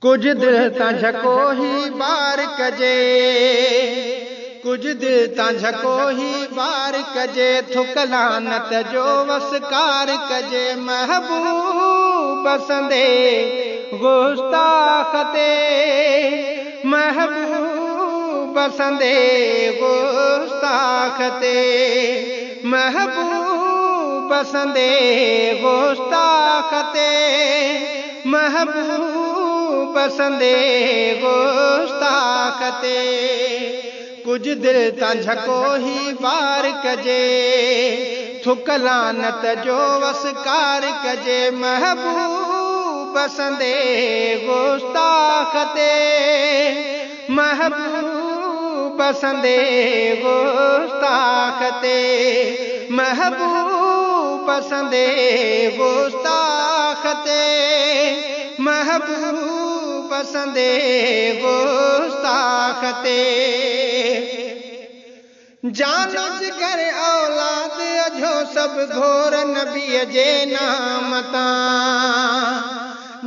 कुछ दिल तां झको ही बार कजे, कुछ दिल तां झको ही बार कजे, थुक लानत जो वसकार कजे। महबूब बसंदे गुस्ताख ते, महबूब बसंदे गुस्ताख ते, महबूब बसंदे गुस्ताख ते, महबूब बसंदे गुस्ताख ते। कुछ दिल तां झको ही बार कजे, थुक लानत जो वसकार कजे। महबूब बसंदे गुस्ताख ते, महबूब बसंदे गुस्ताख ते, महबूब बसंदे गुस्ताख ते, महबूब बसंदे गुस्ताख ते। जानो जिगर औलाद अझो सब घोर नबी जे नाम तां,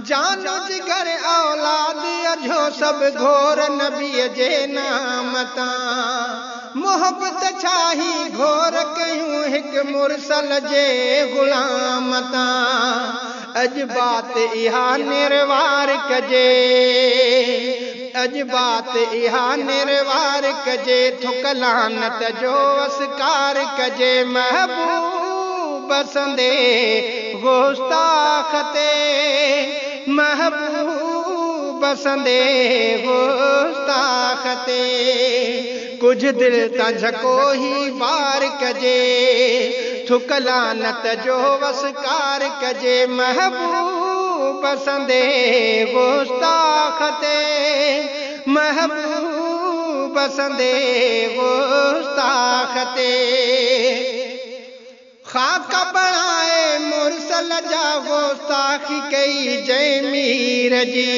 जानो जिगर औलाद अझो सब घोर नबी जे नाम तां। मोहब्बत छाही घोर कयूं हिक मुरसल जे गुलाम तां। अज बात इहा निर्वार कजे, अज बात इहा निर्वार कजे, थुक लानत जो वसकार कजे। महबूब बसंदे गुस्ताख ते, महबूब बसंदे गुस्ताख ते। कुछ दिल तां झको ही बार कजे, थुक लानत जो वसकार कजे। महबूब बसंदे गुस्ताख ते, महबूब बसंदे गुस्ताख ते। खाक बणाए मुरसल जा गुस्ताखी कई जय मीर जी,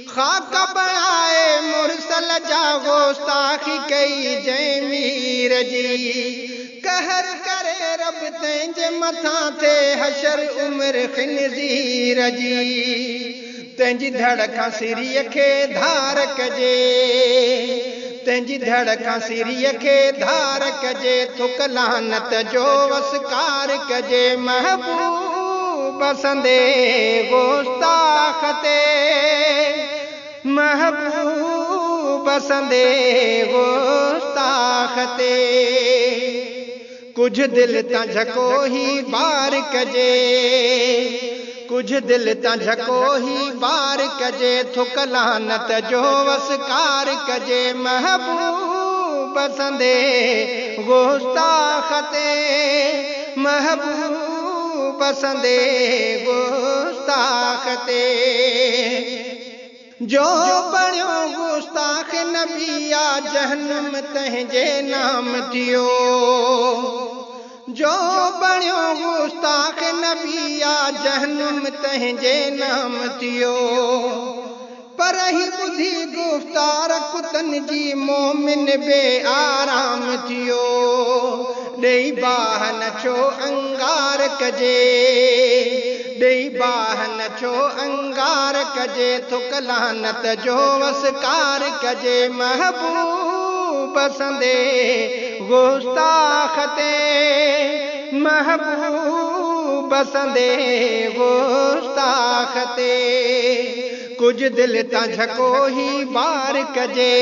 खाक बणाए मुरसल जा गुस्ताखी कई जय मीर जी। कहर करे रब तंहिंजे मथां थे हशर उम्र खिनज़ीर जी। तंहिंजी धड़ खां सिरीअ खे धार कजे, तंहिंजी धड़ खां सिरीअ खे धार कजे, थुक लानत जो वसकार कजे। महबूब बसंदे गुस्ताख ते, महबूब बसंदे गुस्ताख ते। कुछ दिल तां झको ही बार कजे, कुछ दिल तां झको ही बार कजे, थुक लानत जो वसकार कजे। महबूब बसंदे गुस्ताख ते, महबूब बसंदे गुस्ताख ते। जो बणियो गुस्ताख नबी आ जहन्नम तंहिंजे नाम थियो, जो बणियो गुस्ताख नबी आ जहन्नम तंहिंजे नाम थियो। पर ही ॿुधी गुफ्तार कुतन जी मोमिन बे आराम थियो। ॾेई बाह न छो अंगार कजे, ॾेई बाह न छो अंगार कजे, थुक लानत जो वसकार कजे। महबूब बसंदे गुस्ताख ते, महबूब बसंदे गुस्ताख ते। कुछ दिल तां झको ही बार कजे,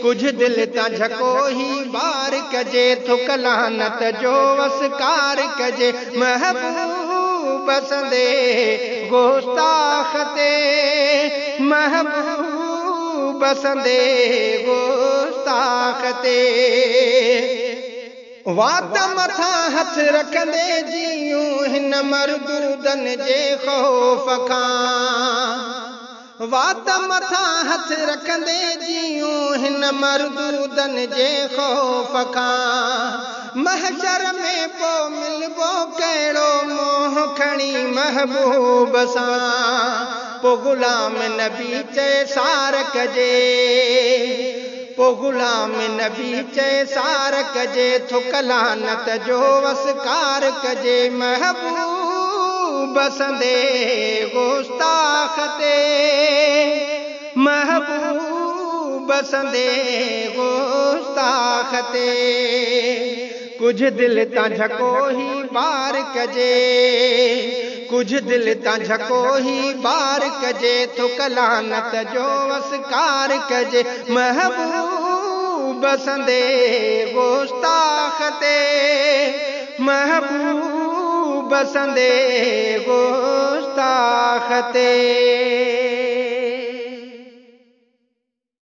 कुछ दिल तां झको ही बार कजे, थुक लानत जो वसकार कजे। महबूब बसंदे गुस्ताख ते, महबूब बसंदे गुस्ताख ते। वात मथां हथ रखंदे जियूं हिन मरदूदन जे ख़ौफ़ खां, वात मथां हथ रखंदे जियूं हिन मरदूदन जे ख़ौफ़ खां। महशर में पोइ मिलबो कहिड़ो मोह खणी महबूब सां, पोइ गुलाम नबी चए सार कजे, पोइ गुलाम नबी चए सार कजे, थुक लानत जो वसकार कजे। महबूब बसंदे गुस्ताख ते महबूब बसंदे गुस्ताख ते कुछ दिल तां झको ही बार कजे कुछ दिल तां झको ही बार कजे थुक लानत जो वसकार कजे महबूब बसंदे गुस्ताख ते महबूब बसंदे गुस्ताख ते।